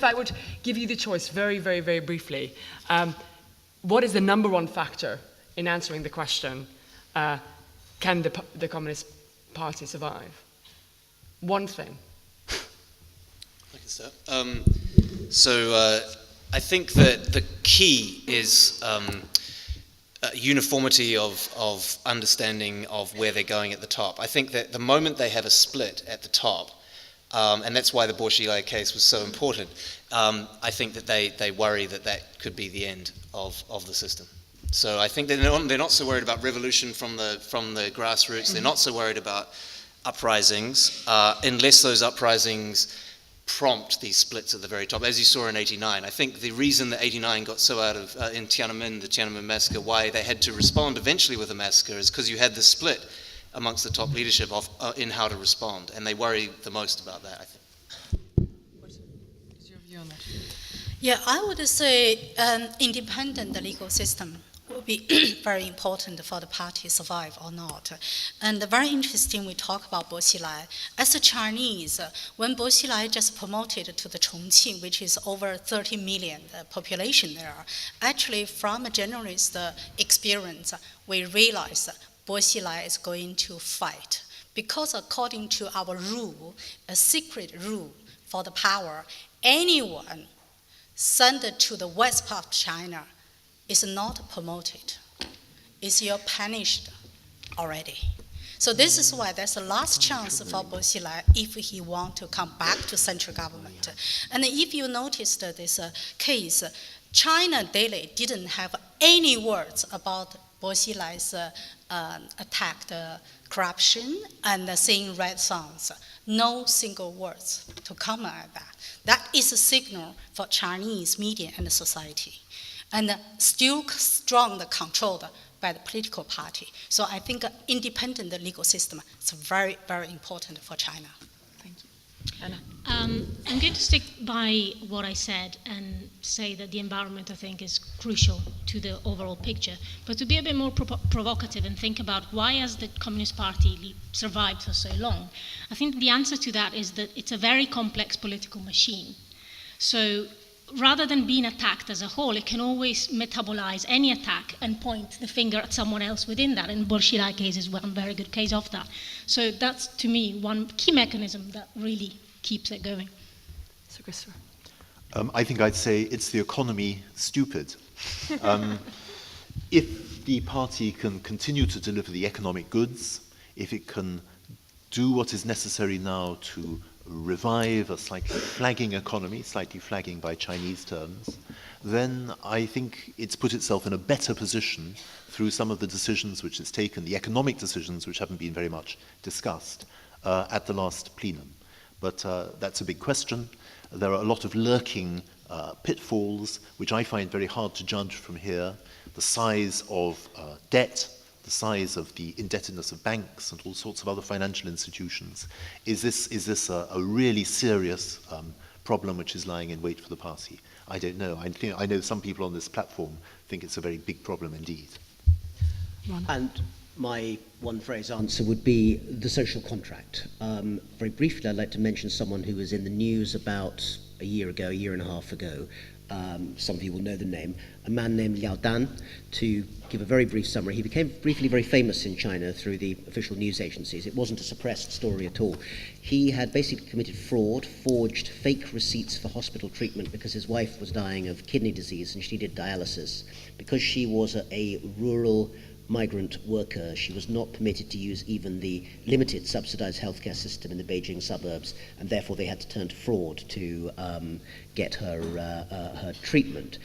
if I would give you the choice very, very, very briefly, what is the number one factor in answering the question, can the Communist Party survive? One thing. I can start. I think that the key is uniformity of understanding of where they're going at the top. I think that the moment they have a split at the top, and that's why the Bourchier case was so important, I think that they worry that that could be the end of the system. So I think they're not so worried about revolution from the grassroots. They're not so worried about uprisings, unless those uprisings prompt these splits at the very top, as you saw in '89. I think the reason that '89 got so out of, in Tiananmen, the Tiananmen massacre, why they had to respond eventually with a massacre is because you had the split amongst the top leadership in how to respond, and they worry the most about that, I think. What is your view on that? Yeah, I would say an independent legal system will be very important for the party to survive or not. And very interesting, we talk about Bo Xilai. As a Chinese, when Bo Xilai just promoted to the Chongqing, which is over 30 million population there, actually from a journalist experience, we realized Bo Xilai is going to fight. Because according to our rule, a secret rule for the power, anyone sent to the west part of China is not promoted. Is you're punished already. So this is why there's a last chance for Bo Xilai if he want to come back to central government. And if you noticed this case, China Daily didn't have any words about Bo Xilai's attack corruption and sing red songs. No single words to comment on that. That is a signal for Chinese media and society. And still strongly controlled by the political party. So I think an independent legal system is very, very important for China. Thank you. Anna? I'm going to stick by what I said and say that the environment, I think, is crucial to the overall picture. But to be a bit more provocative and think about why has the Communist Party survived for so long, I think the answer to that is that it's a very complex political machine. So rather than being attacked as a whole, it can always metabolize any attack and point the finger at someone else within that. And Bourchier case is one very good case of that. So that's, to me, one key mechanism that really keeps it going. So, Christopher? I think I'd say it's the economy stupid. If the party can continue to deliver the economic goods, if it can do what is necessary now to revive a slightly flagging economy, slightly flagging by Chinese terms, then I think it's put itself in a better position through some of the decisions which it's taken, the economic decisions which haven't been very much discussed at the last plenum. But that's a big question. There are a lot of lurking pitfalls which I find very hard to judge from here. The size of debt, the size of the indebtedness of banks and all sorts of other financial institutions. Is this a really serious problem which is lying in wait for the party? I don't know. I know some people on this platform think it's a very big problem indeed. And my one-phrase answer would be the social contract. Very briefly, I'd like to mention someone who was in the news about a year and a half ago. Some of you will know the name, a man named Liao Dan. To give a very brief summary, he became briefly very famous in China through the official news agencies. It wasn't a suppressed story at all. He had basically committed fraud, forged fake receipts for hospital treatment because his wife was dying of kidney disease and she needed dialysis. Because she was a rural migrant worker, she was not permitted to use even the limited subsidized healthcare system in the Beijing suburbs, and therefore they had to turn to fraud to get her treatment.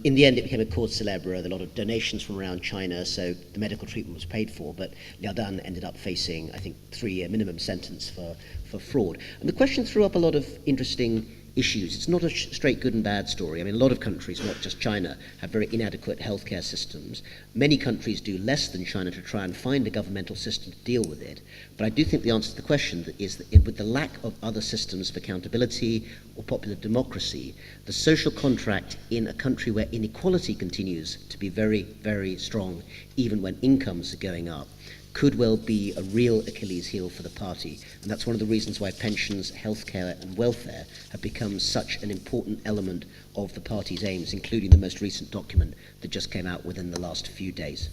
In the end, it became a cause célèbre. There were a lot of donations from around China, so the medical treatment was paid for, but Liao Dan ended up facing, I think, 3-year minimum sentence for fraud. And the question threw up a lot of interesting issues. It's not a straight good and bad story. I mean, a lot of countries, not just China, have very inadequate healthcare systems. Many countries do less than China to try and find a governmental system to deal with it. But I do think the answer to the question is that with the lack of other systems for accountability or popular democracy, the social contract in a country where inequality continues to be very, very strong, even when incomes are going up, could well be a real Achilles heel for the party. And that's one of the reasons why pensions, healthcare and welfare have become such an important element of the party's aims, including the most recent document that just came out within the last few days.